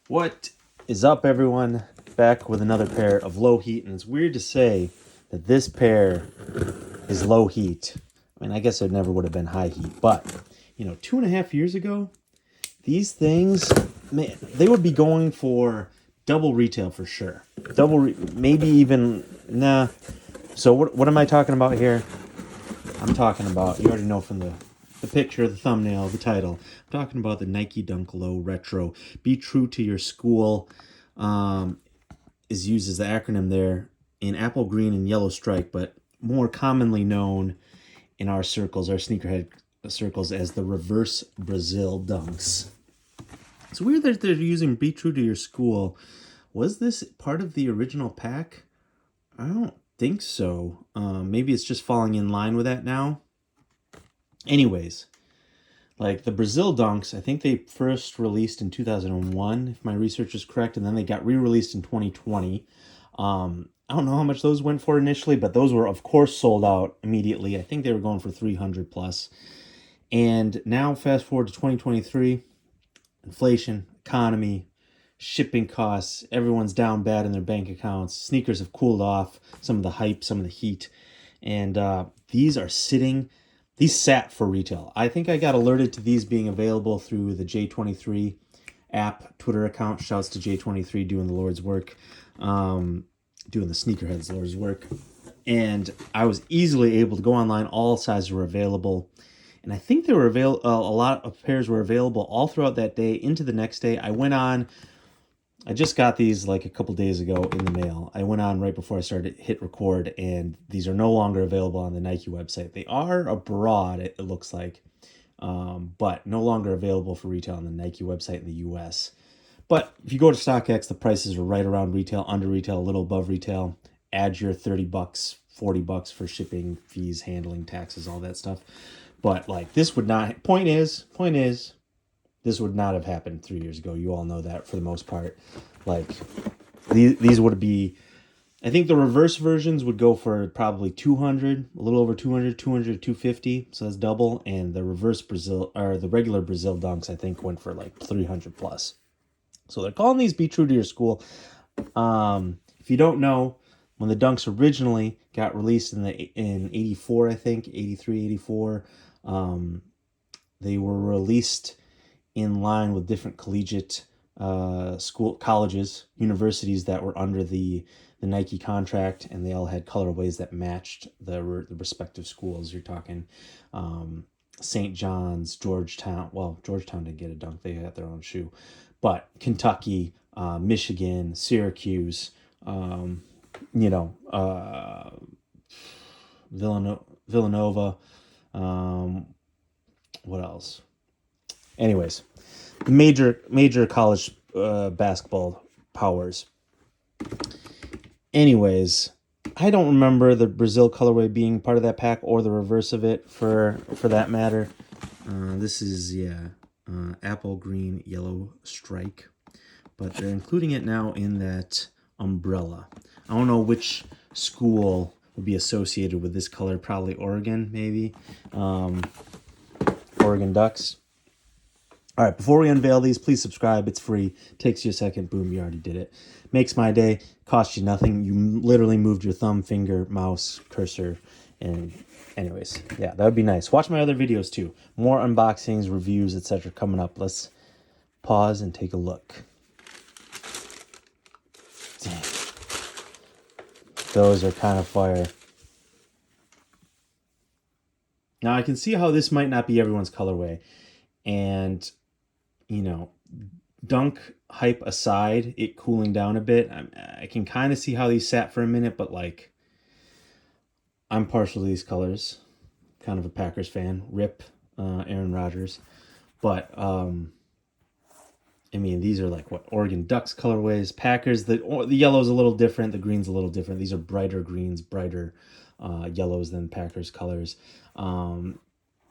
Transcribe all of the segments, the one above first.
What is up, everyone? Back with another pair of Lowheat, and it's weird to say that this pair is low heat. I mean, I guess it never would have been high heat, but 2.5 years ago, these things, man, they would be going for double retail for sure. Maybe even nah. So what am I talking about here? I'm talking about, you already know from the picture, the thumbnail, the title. I'm talking about the Nike Dunk Low Retro. Be true to your school is used as the acronym there in apple green and yellow stripe, but more commonly known in our circles, our sneakerhead circles, as the reverse Brazil dunks. It's weird that they're using Be True to Your School. Was this part of the original pack? I don't think so. Maybe it's just falling in line with that now. Anyways, like the Brazil dunks, I think they first released in 2001, if my research is correct, and then they got re-released in 2020. I don't know how much those went for initially, but those were, of course, sold out immediately. I think they were going for 300 plus. And now, fast forward to 2023, inflation, economy, shipping costs, everyone's down bad in their bank accounts. Sneakers have cooled off, some of the hype, some of the heat. And these sat for retail. I think I got alerted to these being available through the J23 app, Twitter account. Shouts to J23 doing the Lord's work, doing the sneakerheads Lord's work. And I was easily able to go online. All sizes were available. And I think they were available. A lot of pairs were available all throughout that day into the next day. I just got these like a couple days ago in the mail. I went on right before I started hit record, and these are no longer available on the Nike website. They are abroad, it looks like, but no longer available for retail on the Nike website in the US. But if you go to StockX, the prices are right around retail, under retail, a little above retail. Add your $30, $40 for shipping, fees, handling, taxes, all that stuff. But like this would not, point is, this would not have happened 3 years ago. You all know that for the most part. Like these would be, I think the reverse versions would go for probably 200, a little over 200, 250. So that's double. And the reverse Brazil, or the regular Brazil dunks, I think went for like 300 plus. So they're calling these Be True to Your School. If you don't know, when the dunks originally got released in 84, I think, 83, 84, they were released in line with different collegiate colleges, universities that were under the Nike contract, and they all had colorways that matched the respective schools. You're talking St. John's, Georgetown. Well, Georgetown didn't get a dunk; they got their own shoe. But Kentucky, Michigan, Syracuse, Villanova. What else? Anyways, major college basketball powers. Anyways, I don't remember the Brazil colorway being part of that pack or the reverse of it for that matter. This is apple green yellow strike, but they're including it now in that umbrella. I don't know which school would be associated with this color. Probably Oregon, maybe. Oregon Ducks. All right, before we unveil these, please subscribe. It's free. Takes you a second. Boom, you already did it. Makes my day. Costs you nothing. You literally moved your thumb, finger, mouse, cursor. And anyways, yeah, that would be nice. Watch my other videos too. More unboxings, reviews, etc. coming up. Let's pause and take a look. Damn. Those are kind of fire. Now, I can see how this might not be everyone's colorway. And dunk hype aside, it cooling down a bit, I can kind of see how these sat for a minute, but like, I'm partial to these colors. Kind of a Packers fan. Rip Aaron Rodgers. But, these are like, what, Oregon Ducks colorways. Packers, the yellow's a little different. The green's a little different. These are brighter greens, brighter yellows than Packers colors.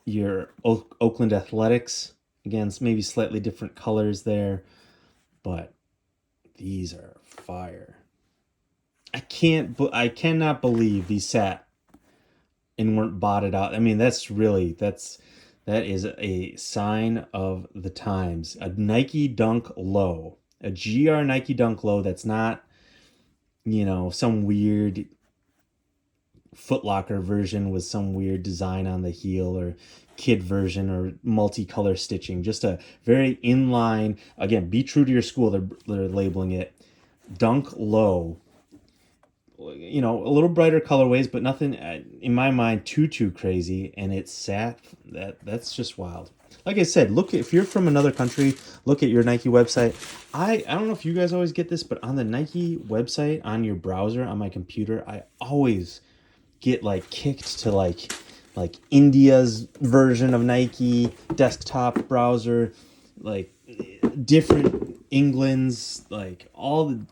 Your Oakland Athletics, again, maybe slightly different colors there, but these are fire. I cannot believe these sat and weren't botted out. I mean, that is a sign of the times. A Nike Dunk Low a GR Nike Dunk Low that's not, some weird Foot Locker version with some weird design on the heel, or kid version, or multicolor stitching. Just a very inline, again, be true to your school. They're labeling it Dunk Low. A little brighter colorways, but nothing in my mind too crazy. And it's that's just wild. Like I said, look, if you're from another country, look at your Nike website. I don't know if you guys always get this, but on the Nike website on your browser on my computer, I always get like kicked to like India's version of Nike desktop browser, like different England's, like all the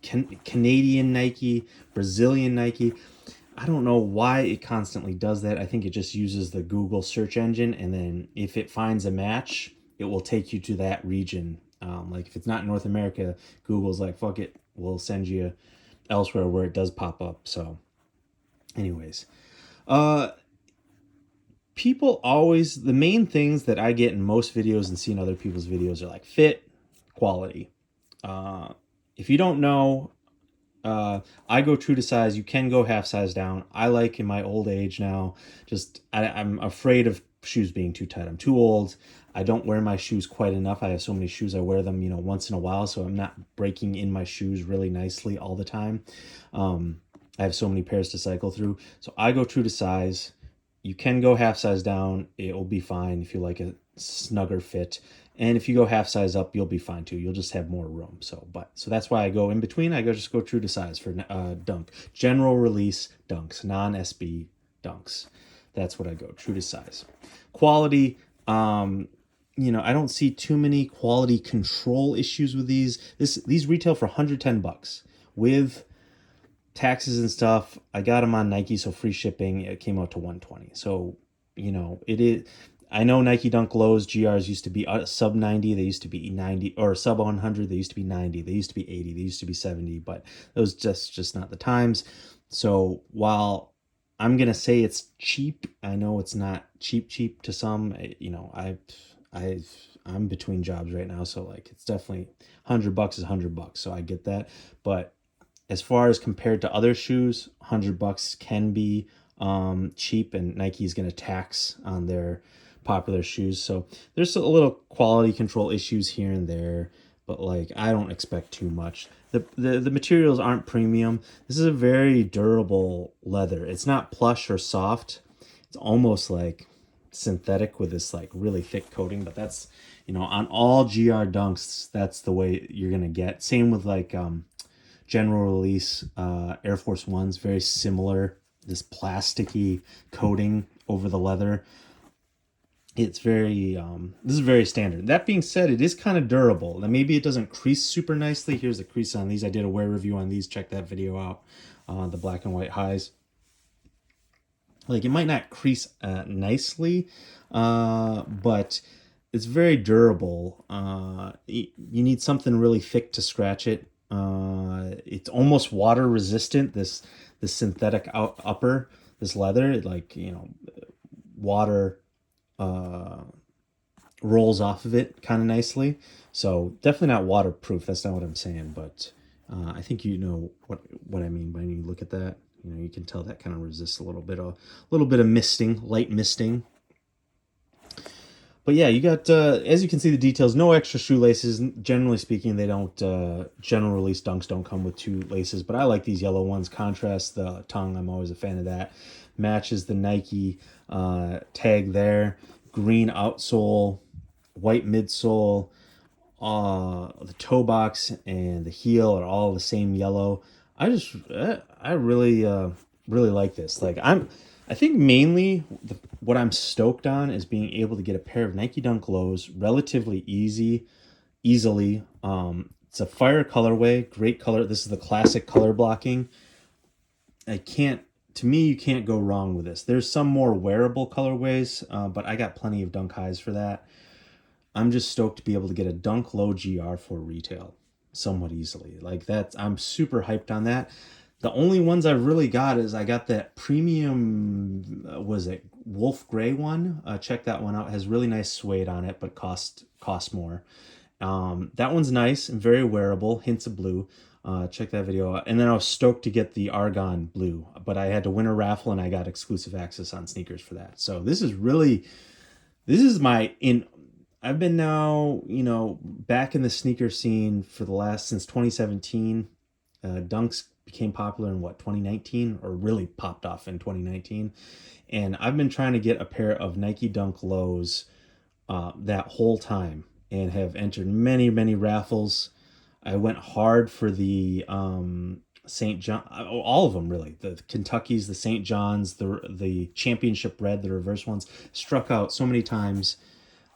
Canadian Nike, Brazilian Nike. I don't know why it constantly does that. I think it just uses the Google search engine, and then if it finds a match, it will take you to that region. Like if it's not North America, Google's like, fuck it, we'll send you elsewhere where it does pop up. So anyways, uh people always, the main things that I get in most videos and see in other people's videos are like fit, quality. uh if you don't know, I go true to size. You can go half size down. I like, in my old age now, just I'm afraid of shoes being too tight. I'm too old. I don't wear my shoes quite enough. I have so many shoes. I wear them, once in a while, so I'm not breaking in my shoes really nicely all the time. I have so many pairs to cycle through. So I go true to size. You can go half size down. It will be fine if you like a snugger fit. And if you go half size up, you'll be fine too. You'll just have more room. So that's why I go in between. I just go true to size for dunk. General release dunks, non-SB dunks. That's what I go, true to size. Quality, I don't see too many quality control issues with these. These retail for $110 with taxes and stuff. I got them on Nike, so free shipping. It came out to $120. So it is. I know Nike Dunk Lows GRs used to be sub 90. They used to be 90, or sub 100. They used to be 90. They used to be 80. They used to be 70. But those just not the times. So while I'm gonna say it's cheap, I know it's not cheap to some. I'm between jobs right now, so like it's definitely $100 is $100. So I get that, but as far as compared to other shoes, $100 can be cheap, and Nike's going to tax on their popular shoes. So there's a little quality control issues here and there, but like I don't expect too much. The materials aren't premium. This is a very durable leather. It's not plush or soft. It's almost like synthetic with this like really thick coating, but that's, on all GR dunks, that's the way you're going to get. Same with like general release Air Force Ones, very similar, this plasticky coating over the leather. It's very this is very standard. That being said, it is kind of durable. Now maybe it doesn't crease super nicely. Here's the crease on these. I did a wear review on these. Check that video out, the black and white highs. Like it might not crease nicely, but it's very durable. You need something really thick to scratch it. It's almost water resistant. This synthetic upper, this leather, like water rolls off of it kind of nicely. So definitely not waterproof. That's not what I'm saying, but I think you know what I mean when you look at that. You can tell that kind of resists a little bit of misting, light misting. But yeah, you got, as you can see, the details, no extra shoelaces. Generally speaking, they don't, general release dunks don't come with two laces, but I like these yellow ones. Contrast the tongue, I'm always a fan of that. Matches the Nike tag there. Green outsole, white midsole, the toe box and the heel are all the same yellow. I really like this. I think mainly what I'm stoked on is being able to get a pair of Nike Dunk Lows relatively easily. It's a fire colorway, great color. This is the classic color blocking. To me, you can't go wrong with this. There's some more wearable colorways, but I got plenty of Dunk Highs for that. I'm just stoked to be able to get a Dunk Low GR for retail somewhat easily. Like that, I'm super hyped on that. The only ones I've really got is I got that premium, was it Wolf Gray one? Check that one out. It has really nice suede on it, but cost more. That one's nice and very wearable, hints of blue. Check that video out. And then I was stoked to get the Argon blue, but I had to win a raffle and I got exclusive access on sneakers for that. So this is my in. I've been now, back in the sneaker scene for the last since 2017. Dunks became popular in 2019, or really popped off in 2019. And I've been trying to get a pair of Nike Dunk Lows that whole time, and have entered many, many raffles. I went hard for the St. John, all of them really. The Kentuckies, the St. John's, the Championship Red, the reverse ones, struck out so many times.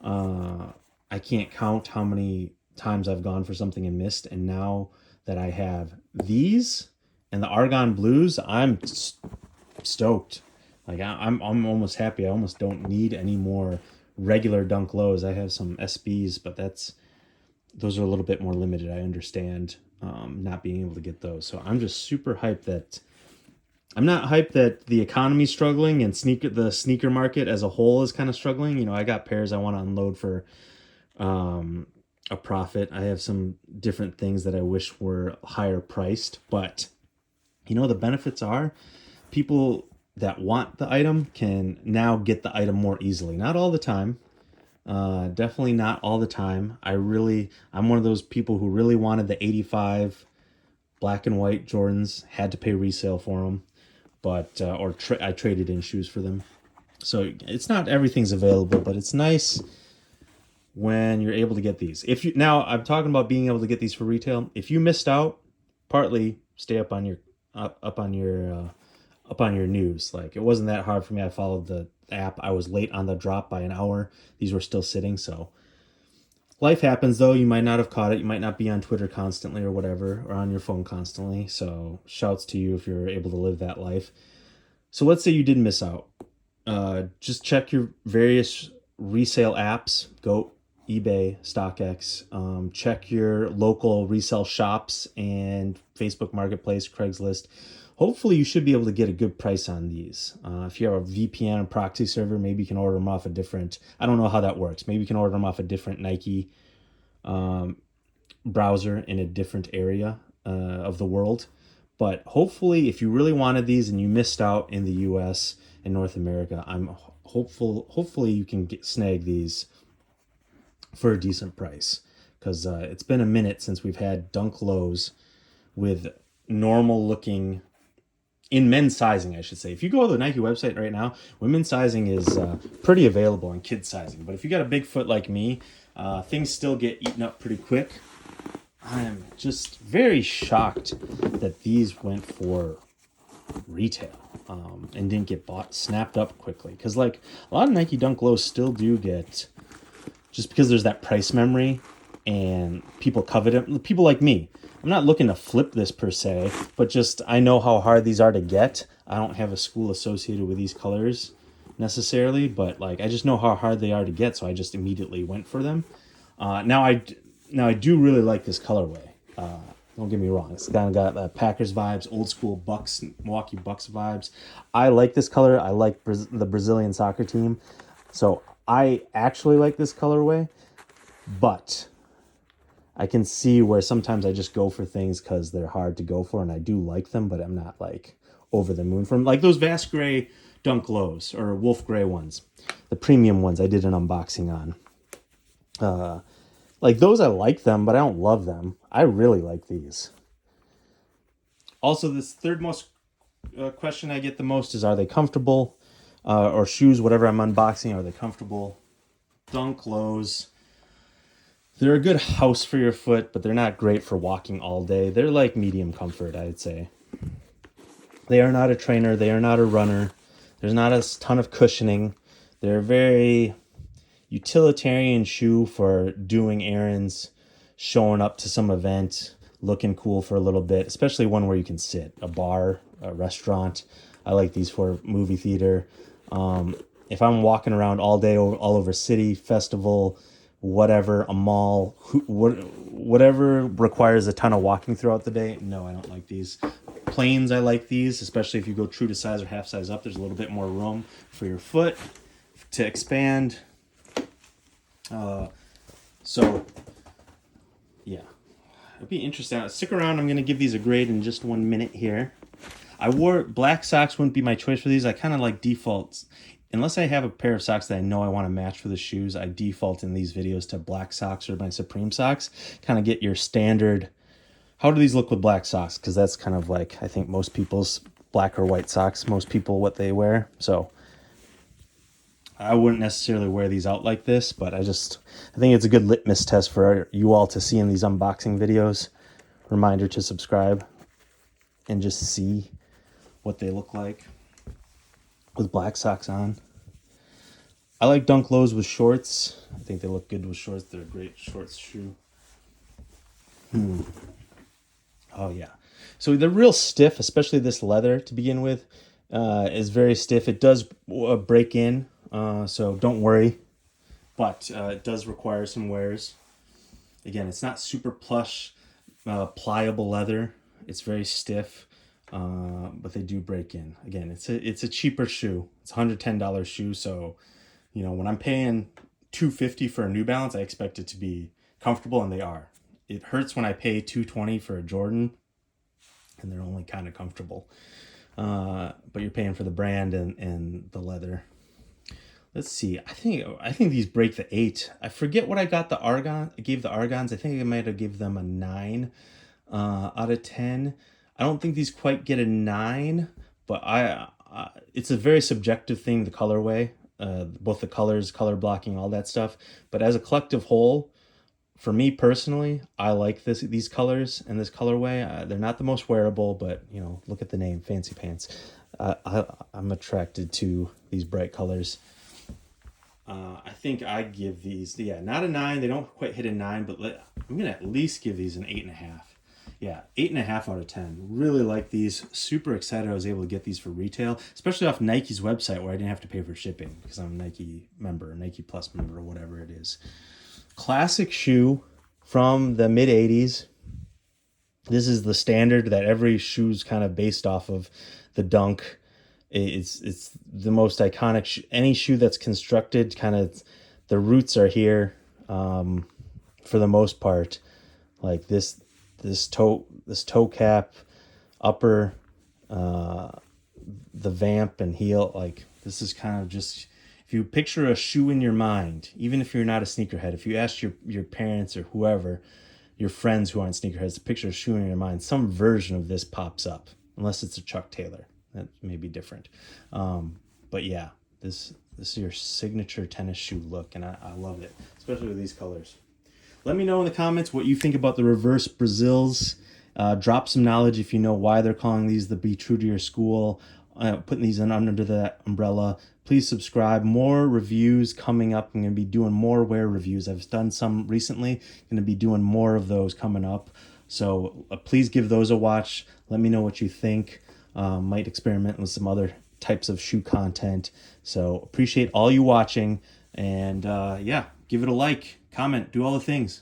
I can't count how many times I've gone for something and missed. And now that I have these and the Argon Blues, I'm stoked. Like I'm almost happy. I almost don't need any more regular Dunk Lows. I have some SBs, but those are a little bit more limited. I understand not being able to get those. So I'm just super hyped that I'm not hyped that the economy's struggling and the sneaker market as a whole is kind of struggling. I got pairs I want to unload for a profit. I have some different things that I wish were higher priced, but the benefits are people that want the item can now get the item more easily. Not all the time. Definitely not all the time. I'm one of those people who really wanted the 85 black and white Jordans, had to pay resale for them, but I traded in shoes for them. So it's not everything's available, but it's nice when you're able to get these. Now I'm talking about being able to get these for retail. If you missed out, partly stay up on your news. Like, it wasn't that hard for me. I followed the app. I was late on the drop by an hour. These were still sitting, so life happens, though. You might not have caught it. You might not be on Twitter constantly or whatever, or on your phone constantly. So shouts to you if you're able to live that life. So let's say you did miss out. Just check your various resale apps. Go eBay, StockX. Check your local resale shops and Facebook Marketplace, Craigslist. Hopefully you should be able to get a good price on these. If you have a VPN and proxy server, maybe you can order them off a different, I don't know how that works. Maybe you can order them off a different Nike browser in a different area of the world. But hopefully if you really wanted these and you missed out in the US and North America, I'm hopefully you can snag these for a decent price. Because it's been a minute since we've had Dunk Lows with normal looking, in men's sizing, I should say. If you go to the Nike website right now, women's sizing is pretty available, and kids sizing. But if you got a big foot like me, things still get eaten up pretty quick. I'm just very shocked that these went for retail and didn't get snapped up quickly. Because like a lot of Nike Dunk Lows still do get, just because there's that price memory and people covet it. People like me. I'm not looking to flip this per se, but just I know how hard these are to get. I don't have a school associated with these colors necessarily, but like I just know how hard they are to get, so I just immediately went for them. Now I do really like this colorway. Don't get me wrong. It's kind of got Packers vibes, old school Bucks, Milwaukee Bucks vibes. I like this color. I like the Brazilian soccer team, so I actually like this colorway, but I can see where sometimes I just go for things because they're hard to go for, and I do like them, but I'm not like over the moon for them. Like those Vast Gray Dunk Lows or Wolf Gray ones, the premium ones I did an unboxing on. Like those, I like them, but I don't love them. I really like these. Also, this third most question I get the most is, are they comfortable? Or shoes, whatever I'm unboxing, are they comfortable? Dunk Lows. They're a good house for your foot, but they're not great for walking all day. They're like medium comfort, I'd say. They are not a trainer. They are not a runner. There's not a ton of cushioning. They're a very utilitarian shoe for doing errands, showing up to some event, looking cool for a little bit, especially one where you can sit. A bar, a restaurant. I like these for movie theater. If I'm walking around all day, all over city, festival, whatever, a mall, whatever requires a ton of walking throughout the day, no, I don't like these. Plains, I like these, especially if you go true to size or half size up. There's a little bit more room for your foot to expand. So yeah, it'd be interesting. Stick around. I'm going to give these a grade in just 1 minute here. I wore black socks, wouldn't be my choice for these. I kind of like defaults. Unless I have a pair of socks that I know I want to match for the shoes, I default in these videos to black socks or my Supreme socks. Kind of get your standard. How do these look with black socks? Because that's kind of like, I think most people's black or white socks, most people what they wear. So I wouldn't necessarily wear these out like this, but I think it's a good litmus test for you all to see in these unboxing videos. Reminder to subscribe and just see what they look like with black socks on. I like Dunk Lows with shorts. I think they look good with shorts. They're a great shorts shoe. Oh yeah. So they're real stiff, especially this leather to begin with is very stiff. It does break in, so don't worry. But it does require some wears. Again, it's not super plush, pliable leather. It's very stiff, but they do break in. Again, it's a cheaper shoe. It's a $110 shoe, so you know when I'm paying $250 for a New Balance, I expect it to be comfortable, and they are. It hurts when I pay $220 for a Jordan, and they're only kind of comfortable. But you're paying for the brand and the leather. Let's see. I think these break the 8. I forget what I got the Argon. I gave the Argons. I think I might have given them a 9 out of 10. I don't think these quite get a 9, but it's a very subjective thing. The colorway, both the colors, color blocking, all that stuff. But as a collective whole, for me personally, I like these colors and this colorway. They're not the most wearable, but you know, look at the name, Fancy Pants. I'm attracted to these bright colors. I think I give these, not a 9. They don't quite hit a 9, but I'm gonna at least give these an 8.5. Yeah, 8.5 out of 10. Really like these. Super excited I was able to get these for retail, especially off Nike's website where I didn't have to pay for shipping because I'm a Nike member, Nike Plus member, or whatever it is. Classic shoe from the mid 80s. This is the standard that every shoe's kind of based off of. The Dunk. It's the most iconic any shoe that's constructed. Kind of the roots are here for the most part. Like this toe cap, upper, the vamp and heel. Like this is kind of just. If you picture a shoe in your mind, even if you're not a sneakerhead, if you ask your parents or whoever, your friends who aren't sneakerheads, to picture a shoe in your mind, some version of this pops up, unless it's a Chuck Taylor. That may be different. But yeah, this is your signature tennis shoe look, and I love it, especially with these colors. Let me know in the comments what you think about the reverse Brazils. Drop some knowledge if you know why they're calling these the Be True to Your School, putting these under that umbrella. Please subscribe. More reviews coming up. I'm going to be doing more wear reviews. I've done some recently. I'm going to be doing more of those coming up. So please give those a watch. Let me know what you think. Might experiment with some other types of shoe content. So appreciate all you watching. And yeah, give it a like, comment, do all the things.